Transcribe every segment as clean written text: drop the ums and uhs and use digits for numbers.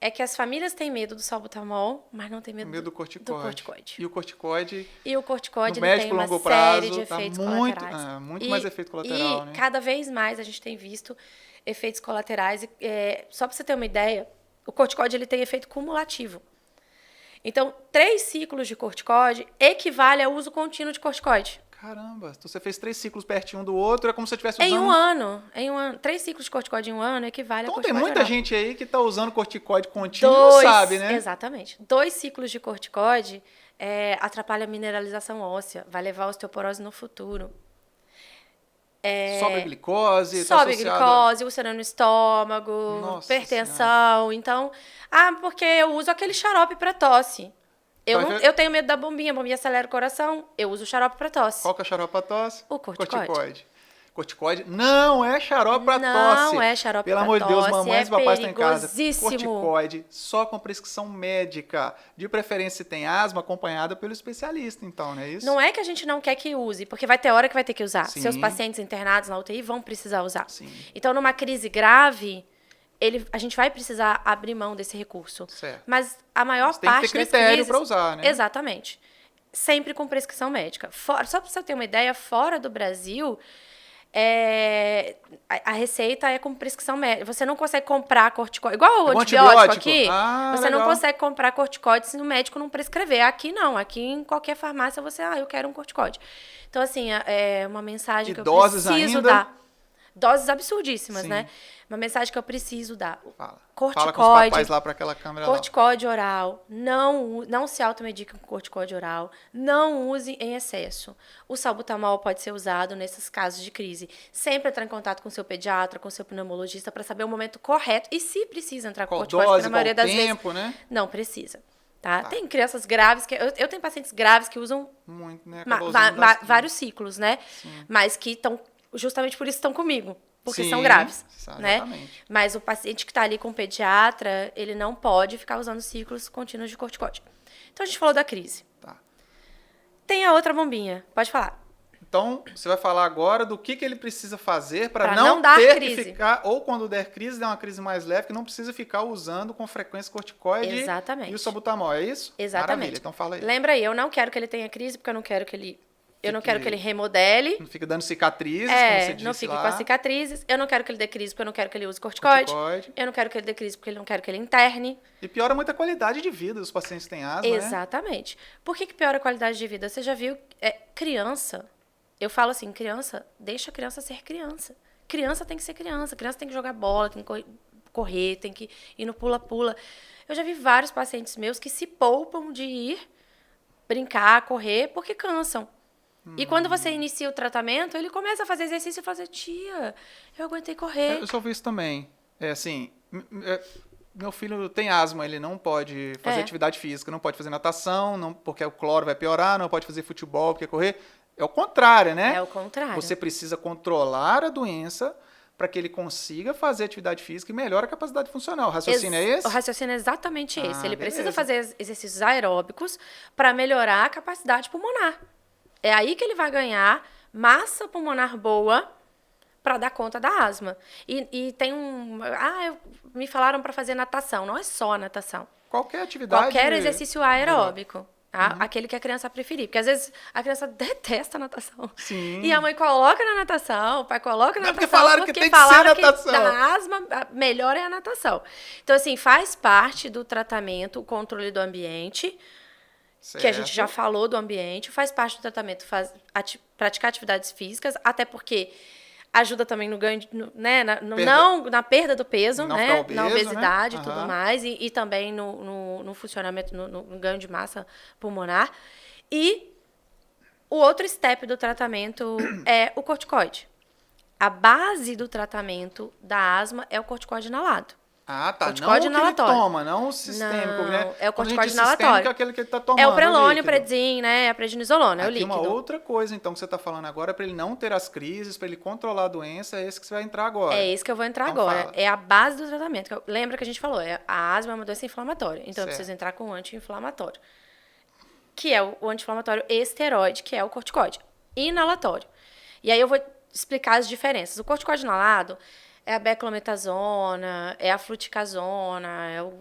é que as famílias têm medo do salbutamol, mas não têm medo do do corticoide. corticoide. E o corticoide, E o corticoide no ele médio tem e uma longo série prazo, de tá efeitos muito, colaterais. muito mais efeito colateral, E né? cada vez mais a gente tem visto efeitos colaterais. Só para você ter uma ideia, o corticoide ele tem efeito cumulativo. Então, 3 ciclos de corticoide equivale ao uso contínuo de corticoide. Caramba, então você fez 3 ciclos pertinho um do outro, é como se você estivesse Em usando... um ano. 3 ciclos de corticoide em um ano equivale a Então tem corticoide muita oral. gente aí que tá usando corticoide contínuo e não sabe, né? Exatamente. 2 ciclos de corticoide atrapalha a mineralização óssea, vai levar a osteoporose no futuro. Sobe glicose, tá Sobe associado... glicose, úlcera no estômago, Nossa hipertensão. Então, porque eu uso aquele xarope para tosse. Eu tenho medo da bombinha, a bombinha acelera o coração, eu uso o xarope para tosse. Qual que é o xarope pra tosse? O corticoide. Corticoide não é xarope pra tosse. Não é xarope Pelo pra amor de Deus, tosse, mamães e papais estão em casa. perigosíssimo. Corticoide só com prescrição médica. De preferência, se tem asma, acompanhada pelo especialista, então, não é isso? Não é que a gente não quer que use, porque vai ter hora que vai ter que usar. Sim. Seus pacientes internados na UTI vão precisar usar. Sim. Então, numa crise grave, a gente vai precisar abrir mão desse recurso. Certo. Mas a maior Você tem que parte ter das critério crises... pra usar, né? Exatamente. Sempre com prescrição médica. Só para você ter uma ideia, fora do Brasil... a receita é com prescrição médica. Você não consegue comprar corticoide. Igual o antibiótico aqui. Você legal. não consegue comprar corticoide se o médico não prescrever. Aqui não. Aqui em qualquer farmácia você... eu quero um corticoide. Então, assim, é uma mensagem E que eu doses preciso ainda? dar. Doses absurdíssimas, Sim. né? Uma mensagem que eu preciso dar. Fala. Corticoide. Fala com os papais lá pra aquela câmera lá. Corticoide oral, não se automedique com corticoide oral, não use em excesso. O salbutamol pode ser usado nesses casos de crise. Sempre entrar em contato com o seu pediatra, com o seu pneumologista, para saber o momento correto e se precisa entrar com Qual corticoide, dose, porque na maioria qual das tempo, vezes né? não precisa. Tá? Tem crianças graves, eu tenho pacientes graves que usam Muito, né? Acaba usando vários ciclos, né? Sim. Mas que estão, justamente por isso estão comigo. Porque Sim, são graves, exatamente. né? Mas o paciente que está ali com o pediatra, ele não pode ficar usando ciclos contínuos de corticoide. Então, a gente falou da crise. Tá. Tem a outra bombinha. Pode falar. Então, você vai falar agora do que ele precisa fazer para Pra não não dar ter crise. que ficar, ou quando der crise, der uma crise mais leve, que não precisa ficar usando com frequência corticoide Exatamente. e o salbutamol, é isso? Exatamente. Maravilha, então fala aí. Lembra aí, eu não quero que ele tenha crise, porque eu não quero que ele remodele. Não fica dando cicatrizes, como você disse não fique lá. com as cicatrizes. Eu não quero que ele dê crise, porque eu não quero que ele use corticoide. Eu não quero que ele dê crise, porque eu não quero que ele interne. E piora muito a qualidade de vida dos pacientes que têm asma, né? Exatamente. Por que piora a qualidade de vida? Você já viu, criança, eu falo assim, deixa a criança ser criança. Criança tem que ser criança tem que jogar bola, tem que correr, tem que ir no pula-pula. Eu já vi vários pacientes meus que se poupam de ir brincar, correr, porque cansam. E quando você inicia o tratamento, ele começa a fazer exercício e fala, tia, eu aguentei correr. Eu só vi isso também. Meu filho tem asma, ele não pode fazer atividade física, não pode fazer natação, porque o cloro vai piorar, não pode fazer futebol, porque correr. É o contrário, né? É o contrário. Você precisa controlar a doença para que ele consiga fazer atividade física e melhore a capacidade funcional. O raciocínio é esse? O raciocínio é exatamente esse. Ele precisa beleza. fazer exercícios aeróbicos para melhorar a capacidade pulmonar. É aí que ele vai ganhar massa pulmonar boa para dar conta da asma. E tem me falaram para fazer natação. Não é só natação. Qualquer atividade. Qualquer exercício aeróbico. Tá? Aquele que a criança preferir. Porque às vezes a criança detesta a natação. Sim. E a mãe coloca na natação, o pai coloca na natação. Porque falaram que tem que ser natação. Da asma, melhor é a natação. Então, assim, faz parte do tratamento o controle do ambiente. Certo. Que a gente já falou do ambiente, faz parte do tratamento praticar atividades físicas, até porque ajuda também no ganho, na perda do peso, não né? ficar obeso, na obesidade né? e tudo mais, e também no funcionamento, no ganho de massa pulmonar. E o outro step do tratamento é o corticoide. A base do tratamento da asma é o corticoide inalado. Ah, tá. Corticoide não o que ele inalatório. toma, não o sistêmico, Não, né? é o Quando a gente corticoide diz inalatório. sistêmico, é aquele que ele tá tomando. É o prelônio, o líquido. prednisone, né? A prednisolona, é o Aqui líquido. uma outra coisa, então, que você está falando agora, para ele não ter as crises, para ele controlar a doença, é esse que você vai entrar agora. É esse que eu vou entrar Então agora. fala. É a base do tratamento. Lembra que a gente falou, a asma é uma doença inflamatória. Então, eu Certo. preciso entrar com um anti-inflamatório. Que é o anti-inflamatório esteroide, que é o corticoide. Inalatório. E aí eu vou explicar as diferenças. O corticoide inalado é a beclometasona, é a fluticasona, é o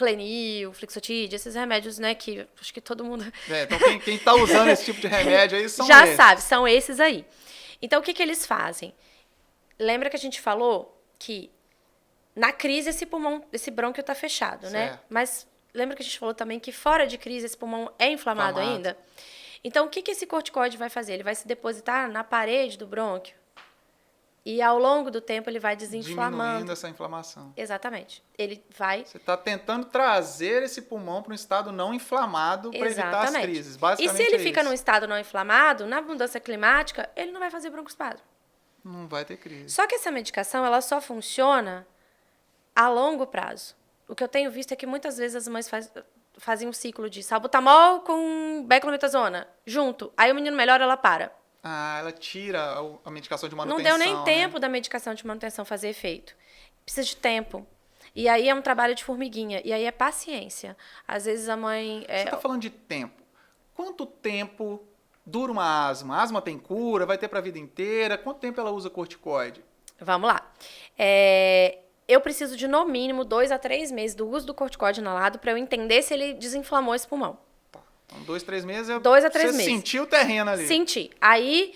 Clenil, Flixotide, esses remédios, né, que acho que todo mundo... Então quem tá usando esse tipo de remédio aí são já esses. sabe, são esses aí. Então, o que eles fazem? Lembra que a gente falou que na crise esse brônquio tá fechado, né? Mas lembra que a gente falou também que fora de crise esse pulmão é inflamado ainda? Então, o que esse corticoide vai fazer? Ele vai se depositar na parede do brônquio e, ao longo do tempo, ele vai desinflamando. Diminuindo essa inflamação. Exatamente. Ele vai... Você está tentando trazer esse pulmão para um estado não inflamado para evitar as crises. Basicamente e se ele fica num estado não inflamado, na mudança climática, ele não vai fazer broncoespasmo. Não vai ter crise. Só que essa medicação, ela só funciona a longo prazo. O que eu tenho visto é que muitas vezes as mães fazem um ciclo de salbutamol com beclomethasona junto. Aí o menino melhora, ela para. Ela tira a medicação de manutenção. Não deu nem tempo da medicação de manutenção fazer efeito. Precisa de tempo. E aí é um trabalho de formiguinha. E aí é paciência. Às vezes a mãe... Você está falando de tempo. Quanto tempo dura uma asma? A asma tem cura? Vai ter para a vida inteira? Quanto tempo ela usa corticoide? Vamos lá. Eu preciso de, no mínimo, 2 a 3 meses do uso do corticoide inalado para eu entender se ele desinflamou esse pulmão. Então, 2, 3 meses... 2 a 3 meses. Você sentiu o terreno ali. Senti. Aí,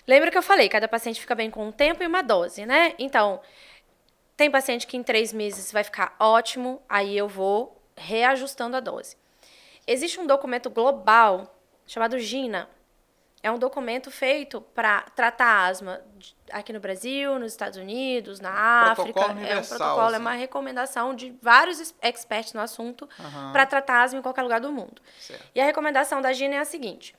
lembra que eu falei, cada paciente fica bem com um tempo e uma dose, né? Então, tem paciente que em 3 meses vai ficar ótimo, aí eu vou reajustando a dose. Existe um documento global chamado GINA. É um documento feito para tratar asma aqui no Brasil, nos Estados Unidos, na África. Universal, é um protocolo, assim. é uma recomendação de vários experts no assunto para tratar asma em qualquer lugar do mundo. Certo. E a recomendação da GINA é a seguinte: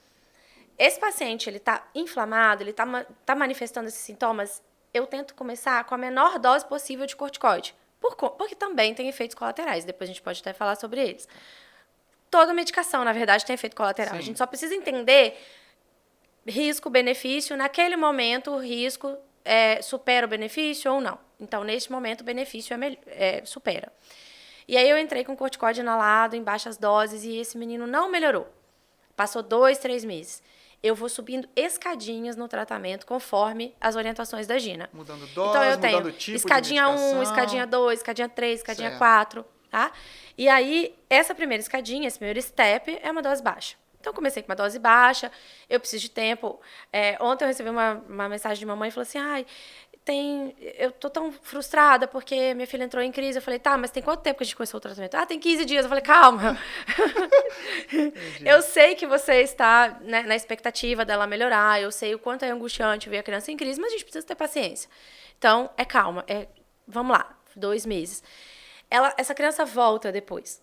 esse paciente, ele está inflamado, ele tá manifestando esses sintomas, eu tento começar com a menor dose possível de corticoide, porque também tem efeitos colaterais, depois a gente pode até falar sobre eles. Toda medicação, na verdade, tem efeito colateral. Sim. A gente só precisa entender risco-benefício. Naquele momento, o risco supera o benefício ou não. Então, neste momento, o benefício supera. E aí, eu entrei com corticoide inalado em baixas doses e esse menino não melhorou. Passou 2, 3 meses. Eu vou subindo escadinhas no tratamento conforme as orientações da GINA. Mudando dose, então, eu tenho mudando tipo escadinha de medicação. 1, escadinha 2, escadinha 3, escadinha 4, tá? E aí, essa primeira escadinha, esse primeiro step, é uma dose baixa. Então, eu comecei com uma dose baixa, eu preciso de tempo. Ontem eu recebi uma mensagem de mamãe e falou assim, eu tô tão frustrada porque minha filha entrou em crise. Eu falei, tá, mas tem quanto tempo que a gente começou o tratamento? Tem 15 dias. Eu falei, calma. Eu sei que você está, né, na expectativa dela melhorar, eu sei o quanto é angustiante ver a criança em crise, mas a gente precisa ter paciência. Então, calma, vamos lá, 2 meses. Essa criança volta depois.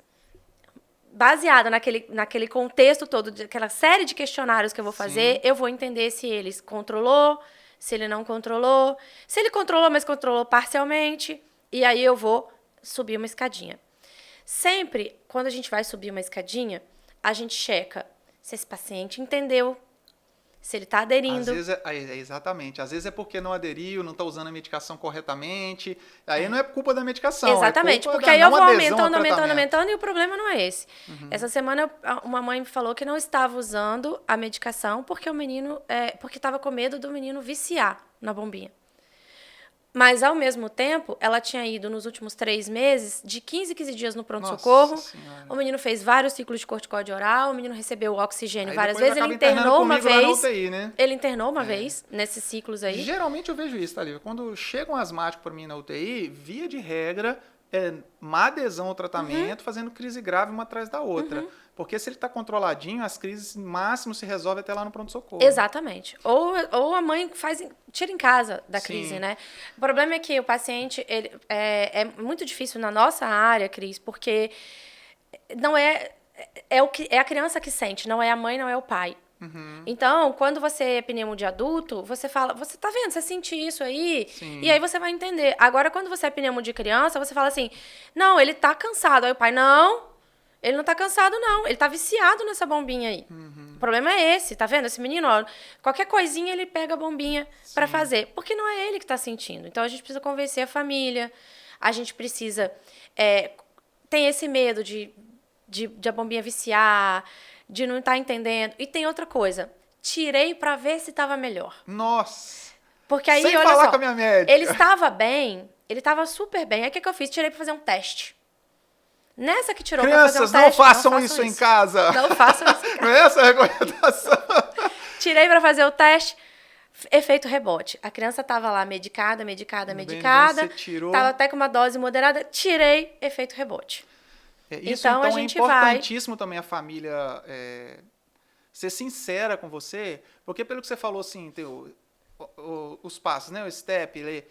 Baseada naquele contexto todo, aquela série de questionários que eu vou fazer, eu vou entender se ele controlou, se ele não controlou, se ele controlou, mas controlou parcialmente, e aí eu vou subir uma escadinha. Sempre, quando a gente vai subir uma escadinha, a gente checa se esse paciente entendeu, se ele está aderindo. Às vezes exatamente. Às vezes é porque não aderiu, não está usando a medicação corretamente. Aí não é culpa da medicação. Exatamente, porque aí eu vou aumentando e o problema não é esse. Essa semana uma mãe me falou que não estava usando a medicação porque o menino, porque estava com medo do menino viciar na bombinha. Mas, ao mesmo tempo, ela tinha ido nos últimos 3 meses, de 15 em 15 dias no pronto-socorro. O menino fez vários ciclos de corticóide oral, o menino recebeu oxigênio várias vezes. Ele internou uma vez. UTI, né? Ele internou uma vez nesses ciclos aí. Geralmente eu vejo isso, tá, Lívia? Quando chega um asmático para mim na UTI, via de regra, má adesão ao tratamento, fazendo crise grave uma atrás da outra. Porque se ele está controladinho, as crises, no máximo, se resolvem até lá no pronto-socorro. Exatamente. Ou a mãe tira em casa da crise, né? O problema é que o paciente, é muito difícil na nossa área, Cris, porque não é a criança que sente, não é a mãe, não é o pai. Então, quando você é pneumo de adulto, você fala, você tá vendo, você sente isso aí, e aí você vai entender. Agora, quando você é pneumo de criança, você fala assim, não, ele tá cansado. Aí o pai, não, ele não tá cansado, não. Ele tá viciado nessa bombinha aí. O problema é esse, tá vendo? Esse menino, ó, qualquer coisinha ele pega a bombinha pra fazer. Porque não é ele que tá sentindo. Então, a gente precisa convencer a família. A gente precisa... tem esse medo de a bombinha viciar, de não estar entendendo. E tem outra coisa. Tirei pra ver se tava melhor. Nossa! Porque aí, sem olha falar só, com a minha médica. Ele estava bem, ele estava super bem. Aí o que eu fiz? Tirei pra fazer um teste. Nessa que tirou pra fazer um Crianças, teste... não façam isso em casa. Não façam isso em casa. Não é essa a recomendação? Tirei pra fazer o teste, efeito rebote. A criança tava lá medicada, Você tirou. tava até com uma dose moderada, tirei, efeito rebote. Isso, Então, a é gente importantíssimo também a família ser sincera com você, porque pelo que você falou, assim, tem os passos, né? O step,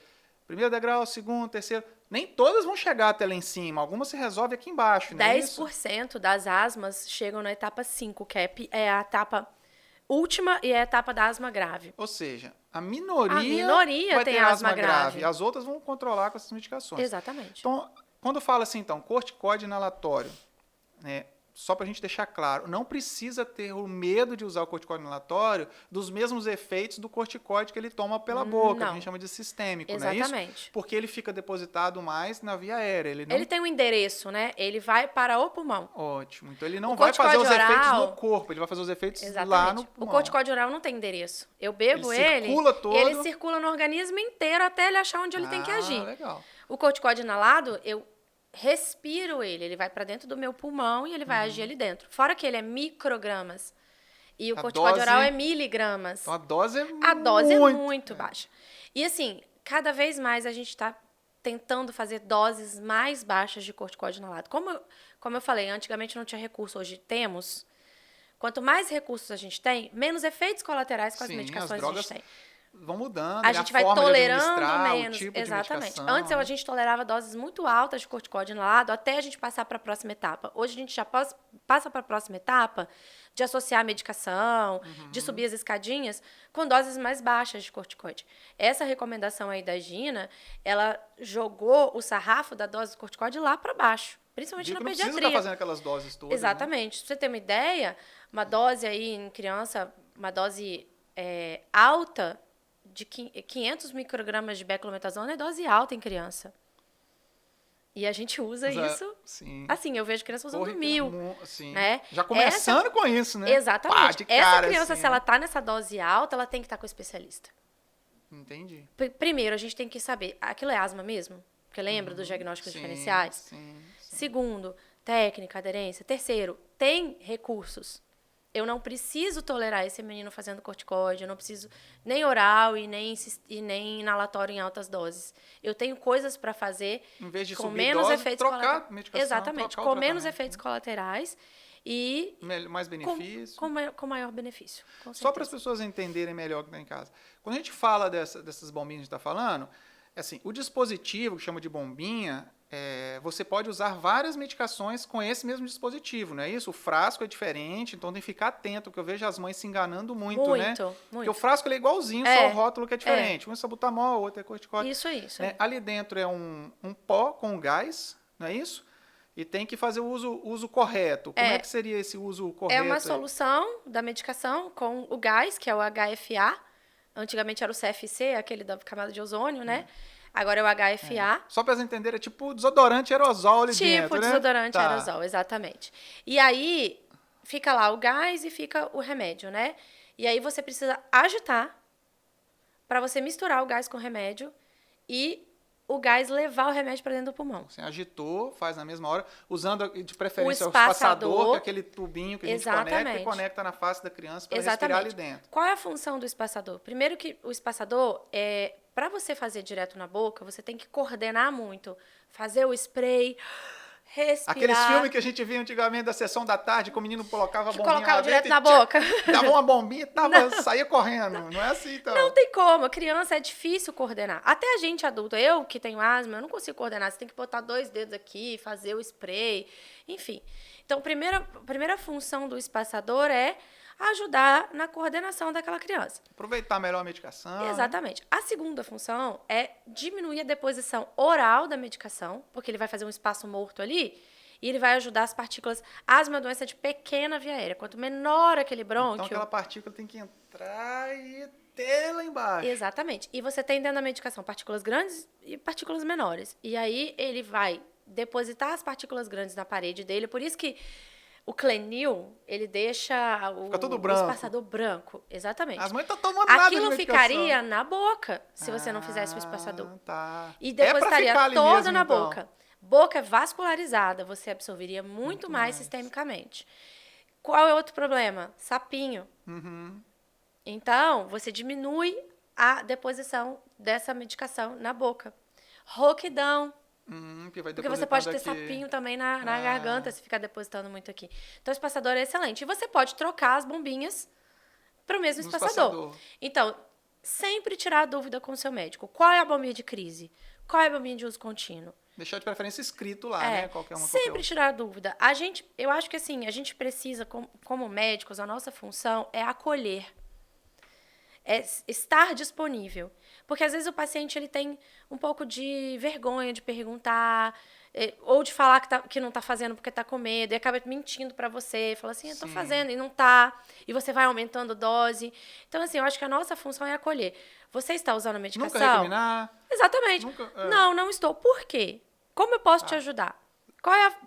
primeiro degrau, segundo, terceiro, nem todas vão chegar até lá em cima, algumas se resolvem aqui embaixo, não é isso? 10% das asmas chegam na etapa 5, que é a etapa última e é a etapa da asma grave. Ou seja, a minoria vai tem ter asma asma grave. grave. As outras vão controlar com essas medicações. Exatamente. Então, quando fala assim, então, corticoide inalatório, né? Só para a gente deixar claro, não precisa ter o medo de usar o corticoide inalatório dos mesmos efeitos do corticoide que ele toma pela boca, que a gente chama de sistêmico, exatamente. Não é isso? Porque ele fica depositado mais na via aérea. Ele tem um endereço, né? Ele vai para o pulmão. Ótimo. Então ele não vai fazer os efeitos no corpo, ele vai fazer os efeitos lá no pulmão. O corticoide oral não tem endereço. Eu bebo ele circula todo. E ele circula no organismo inteiro até ele achar onde ele tem que agir. Legal. O corticoide inalado, eu respiro ele vai para dentro do meu pulmão e ele vai agir ali dentro. Fora que ele é microgramas. E o corticoide oral é miligramas. Então a dose é muito baixa. E assim, cada vez mais a gente está tentando fazer doses mais baixas de corticoide inalado. Como eu falei, antigamente não tinha recurso, hoje temos. Quanto mais recursos a gente tem, menos efeitos colaterais com as medicações a gente tem. Vão mudando, a gente vai tolerando menos. Tipo exatamente. Antes a gente tolerava doses muito altas de corticoide inalado até a gente passar para a próxima etapa. Hoje a gente já passa para a próxima etapa de associar a medicação, de subir as escadinhas com doses mais baixas de corticoide. Essa recomendação aí da Gina, ela jogou o sarrafo da dose de corticoide lá para baixo, principalmente na pediatria. Não precisa estar fazendo aquelas doses todas. Exatamente. Pra você ter uma ideia, uma dose aí em criança, uma dose alta de 500 microgramas de beclometasona é dose alta em criança. E a gente usa isso. Sim. Assim, eu vejo crianças usando 1000. Sim. Né? Já começando com isso, né? Exatamente. Essa criança, assim, se ela tá nessa dose alta, ela tem que estar com o especialista. Entendi. Primeiro, a gente tem que saber, aquilo é asma mesmo? Porque lembra dos diagnósticos diferenciais? Sim. Segundo, técnica, aderência. Terceiro, tem recursos. Eu não preciso tolerar esse menino fazendo corticoide, eu não preciso nem oral e nem inalatório em altas doses. Eu tenho coisas para fazer em vez de com subir menos dose, efeitos trocar colaterais. medicação, Exatamente, com menos efeitos colaterais e mais benefício. Com maior benefício. Só para as pessoas entenderem melhor o que está em casa. Quando a gente fala dessas bombinhas que a gente está falando, assim, o dispositivo que chama de bombinha, você pode usar várias medicações com esse mesmo dispositivo, não é isso? O frasco é diferente, então tem que ficar atento, porque eu vejo as mães se enganando muito, né? Porque o frasco ele é igualzinho, só o rótulo que é diferente. Um é salbutamol, o outro é corticóide. Isso. Ali dentro é um pó com gás, não é isso? E tem que fazer o uso correto. Como é que seria esse uso correto? É uma solução da medicação com o gás, que é o HFA. Antigamente era o CFC, aquele da camada de ozônio, né? Agora é o HFA. Só para vocês entenderem, é tipo desodorante aerosol ali dentro, Tipo desodorante aerosol, exatamente. E aí fica lá o gás e fica o remédio, né? E aí você precisa agitar para você misturar o gás com o remédio e o gás levar o remédio para dentro do pulmão. Você agitou, faz na mesma hora, usando de preferência o espaçador, que é aquele tubinho que a gente conecta e conecta na face da criança para respirar ali dentro. Qual é a função do espaçador? Primeiro que o espaçador para você fazer direto na boca, você tem que coordenar muito. Fazer o spray, respirar. Aqueles filmes que a gente via antigamente da sessão da tarde, que o menino colocava a bombinha colocava direto na boca. boca. Dava uma bombinha e saía correndo. Não é assim, então. Não tem como. A criança é difícil coordenar. Até a gente adulto, eu que tenho asma, eu não consigo coordenar. Você tem que botar 2 dedos aqui, fazer o spray, enfim. Então, a primeira função do espaçador é ajudar na coordenação daquela criança. Aproveitar melhor a medicação. Exatamente. A segunda função é diminuir a deposição oral da medicação, porque ele vai fazer um espaço morto ali e ele vai ajudar as partículas. Asma é uma doença de pequena via aérea. Quanto menor aquele brônquio... Então aquela partícula tem que entrar e ter lá embaixo. Exatamente. E você tem dentro da medicação partículas grandes e partículas menores. E aí ele vai depositar as partículas grandes na parede dele. Por isso que o Clenil, ele deixa o espaçador branco. Exatamente. As mães estão tomando nada de medicação. Aquilo ficaria na boca, se você não fizesse o espaçador. Tá. E depositaria todo na boca. Boca vascularizada, você absorveria muito mais sistemicamente. Qual é outro problema? Sapinho. Então, você diminui a deposição dessa medicação na boca. Roquidão. Porque você pode ter sapinho também na garganta se ficar depositando muito aqui. Então, o espaçador é excelente. E você pode trocar as bombinhas para o mesmo espaçador. Então, sempre tirar a dúvida com o seu médico. Qual é a bombinha de crise? Qual é a bombinha de uso contínuo? Deixar de preferência escrito lá, né? Qualquer uma. Sempre tirar a dúvida. Eu acho que assim, a gente precisa, como médicos, a nossa função é acolher. É estar disponível. Porque às vezes o paciente ele tem um pouco de vergonha de perguntar, ou de falar que não está fazendo porque está com medo, e acaba mentindo para você, fala assim, eu estou fazendo, e não está, e você vai aumentando a dose. Então, assim, eu acho que a nossa função é acolher. Você está usando a medicação? Nunca recriminar. Exatamente. Não estou. Por quê? Como eu posso te ajudar?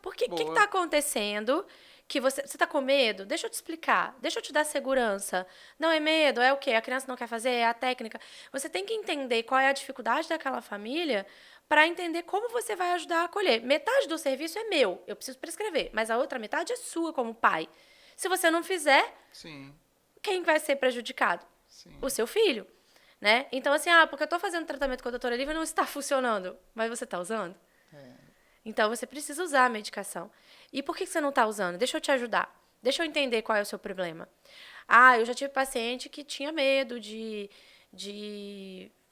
O que está acontecendo? Que você está com medo? Deixa eu te explicar. Deixa eu te dar segurança. Não é medo? É o quê? A criança não quer fazer? É a técnica? Você tem que entender qual é a dificuldade daquela família para entender como você vai ajudar a acolher. Metade do serviço é meu. Eu preciso prescrever. Mas a outra metade é sua como pai. Se você não fizer, quem vai ser prejudicado? O seu filho. Né? Então, assim, porque eu estou fazendo tratamento com a doutora Lívia e não está funcionando. Mas você está usando? Então, você precisa usar a medicação. E por que você não está usando? Deixa eu te ajudar. Deixa eu entender qual é o seu problema. Eu já tive paciente que tinha medo de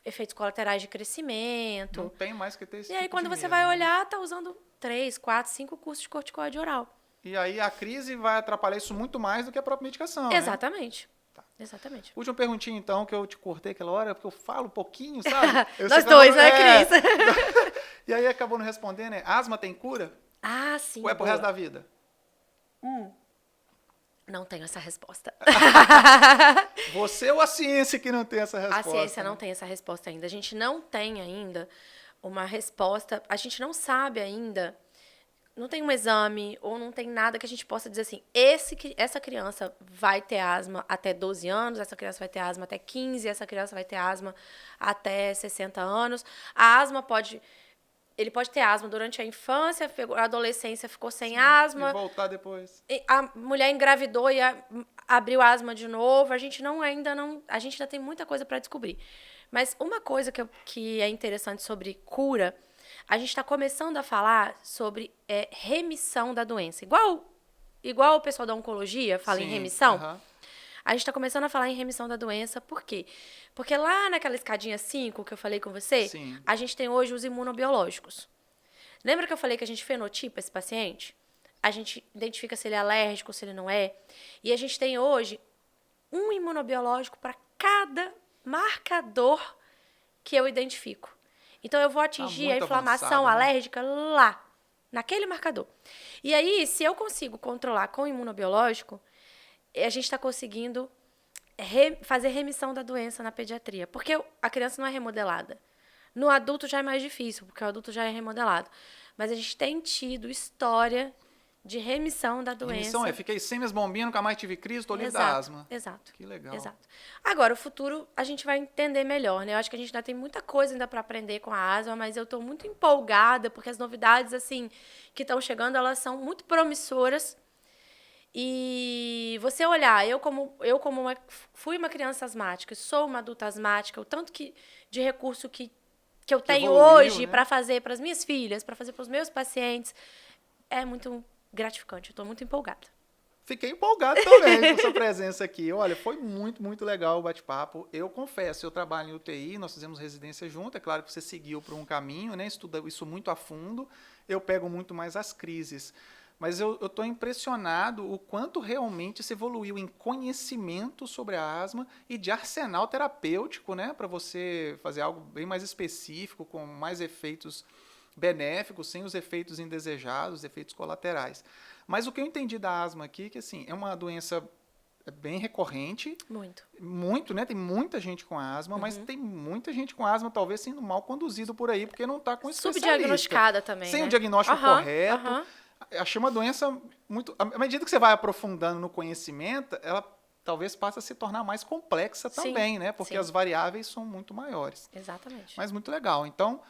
efeitos colaterais de crescimento. Não tem mais que ter esse E aí, quando você vai olhar, está usando 3, 4, 5 cursos de corticoide oral. E aí, a crise vai atrapalhar isso muito mais do que a própria medicação, Exatamente. Né? Exatamente. Última perguntinha, então, que eu te cortei aquela hora, porque eu falo um pouquinho, sabe? Nós dois, né, Cris? E aí acabou não respondendo, né? Asma tem cura? Sim. Ou é pro resto da vida? Não tenho essa resposta. Você ou a ciência que não tem essa resposta? A ciência não tem essa resposta ainda. A gente não tem ainda uma resposta. A gente não sabe ainda. Não tem um exame ou não tem nada que a gente possa dizer assim, essa criança vai ter asma até 12 anos, essa criança vai ter asma até 15, essa criança vai ter asma até 60 anos. A asma ele pode ter asma durante a infância, a adolescência ficou sem asma. E voltar depois. A mulher engravidou e abriu asma de novo. A gente ainda tem muita coisa para descobrir. Mas uma coisa que é interessante sobre cura, a gente está começando a falar sobre remissão da doença. Igual o pessoal da oncologia fala em remissão, a gente está começando a falar em remissão da doença. Por quê? Porque lá naquela escadinha 5 que eu falei com você, a gente tem hoje os imunobiológicos. Lembra que eu falei que a gente fenotipa esse paciente? A gente identifica se ele é alérgico, se ele não é. E a gente tem hoje um imunobiológico para cada marcador que eu identifico. Então, eu vou atingir a inflamação alérgica lá, naquele marcador. E aí, se eu consigo controlar com o imunobiológico, a gente está conseguindo fazer remissão da doença na pediatria. Porque a criança não é remodelada. No adulto já é mais difícil, porque o adulto já é remodelado. Mas a gente tem tido história de remissão da doença. Remissão fiquei sem minhas bombinhas, nunca mais tive crise, estou livre da asma. Exato. Que legal. Exato. Agora, o futuro a gente vai entender melhor, né? Eu acho que a gente ainda tem muita coisa ainda para aprender com a asma, mas eu estou muito empolgada, porque as novidades, assim, que estão chegando, elas são muito promissoras. E você olhar, fui uma criança asmática, sou uma adulta asmática, o tanto de recurso que eu tenho hoje, né, para fazer para as minhas filhas, para fazer para os meus pacientes, é muito gratificante. Eu estou muito empolgada. Fiquei empolgado também com sua presença aqui. Olha, foi muito, muito legal o bate-papo. Eu confesso, eu trabalho em UTI, nós fizemos residência junto. É claro que você seguiu por um caminho, né? Estuda isso muito a fundo. Eu pego muito mais as crises. Mas eu estou impressionado o quanto realmente se evoluiu em conhecimento sobre a asma e de arsenal terapêutico, né? Para você fazer algo bem mais específico, com mais efeitos benéficos, sem os efeitos indesejados, efeitos colaterais. Mas o que eu entendi da asma aqui é que assim, é uma doença bem recorrente. Muito, né? Tem muita gente com asma, mas tem muita gente com asma talvez sendo mal conduzido por aí, porque não está com especialista. Subdiagnosticada também, sem né? o diagnóstico correto. Achei uma doença muito... À medida que você vai aprofundando no conhecimento, ela talvez passe a se tornar mais complexa também, né? Porque as variáveis são muito maiores. Exatamente. Mas muito legal. Então,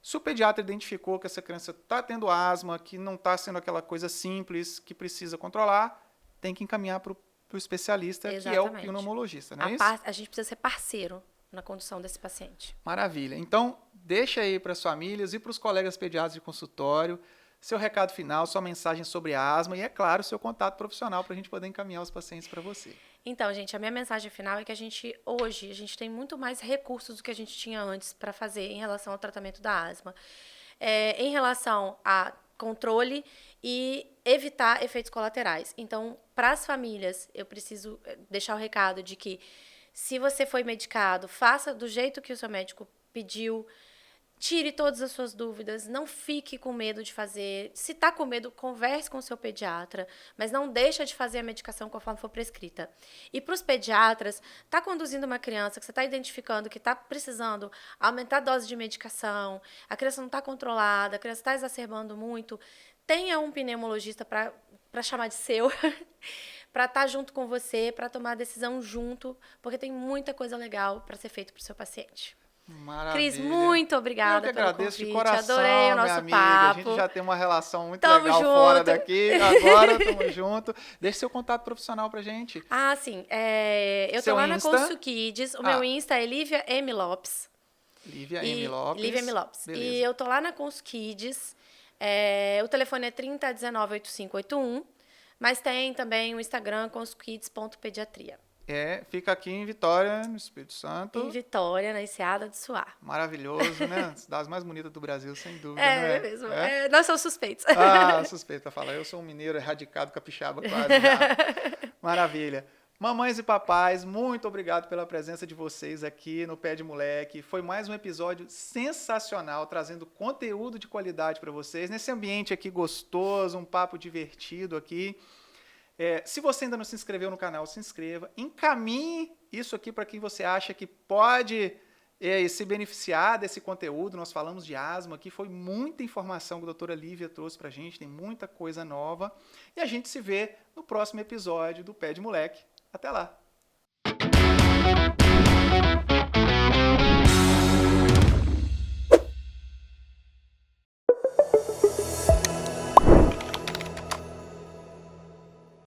Se o pediatra identificou que essa criança está tendo asma, que não está sendo aquela coisa simples, que precisa controlar, tem que encaminhar para o especialista, que é o Exatamente. pneumologista, não é isso? A gente precisa ser parceiro na condução desse paciente. Maravilha. Então, deixa aí para as famílias e para os colegas pediatras de consultório seu recado final, sua mensagem sobre asma e, é claro, seu contato profissional para a gente poder encaminhar os pacientes para você. Então, gente, a minha mensagem final é que hoje, a gente tem muito mais recursos do que a gente tinha antes para fazer em relação ao tratamento da asma. Em relação a controle e evitar efeitos colaterais. Então, para as famílias, eu preciso deixar o recado de que, se você foi medicado, faça do jeito que o seu médico pediu. Tire todas as suas dúvidas, não fique com medo de fazer. Se está com medo, converse com o seu pediatra, mas não deixa de fazer a medicação conforme for prescrita. E para os pediatras, está conduzindo uma criança que você está identificando que está precisando aumentar a dose de medicação, a criança não está controlada, a criança está exacerbando muito, tenha um pneumologista para chamar de seu, para estar junto com você, para tomar a decisão junto, porque tem muita coisa legal para ser feito para o seu paciente. Maravilha. Cris, muito obrigada pelo agradeço convite. de coração, Adorei o nosso minha amiga. papo. A gente já tem uma relação muito Tamo legal junto. fora daqui. Agora, tamo junto. Deixe seu contato profissional pra gente. Ah, sim. Eu Seu tô lá Insta? na Consul Kids. O meu Insta é Lívia M. Lopes. Lívia M. Lopes. Lívia M. Lopes. Beleza. E eu tô lá na Consul Kids. O telefone é 3019-8581. Mas tem também o Instagram, consulkids.pediatria. Fica aqui em Vitória, no Espírito Santo. Em Vitória, na Enseada do Suar. Maravilhoso, né? Cidades mais bonitas do Brasil, sem dúvida. É mesmo. Nós somos suspeitos. Suspeito pra falar. Eu sou um mineiro erradicado, capixaba quase já. Maravilha. Mamães e papais, muito obrigado pela presença de vocês aqui no Pé de Moleque. Foi mais um episódio sensacional, trazendo conteúdo de qualidade para vocês, nesse ambiente aqui gostoso, um papo divertido aqui. Se você ainda não se inscreveu no canal, se inscreva. Encaminhe isso aqui para quem você acha que pode se beneficiar desse conteúdo. Nós falamos de asma aqui, foi muita informação que a doutora Lívia trouxe para a gente, tem muita coisa nova. E a gente se vê no próximo episódio do Pé de Moleque. Até lá!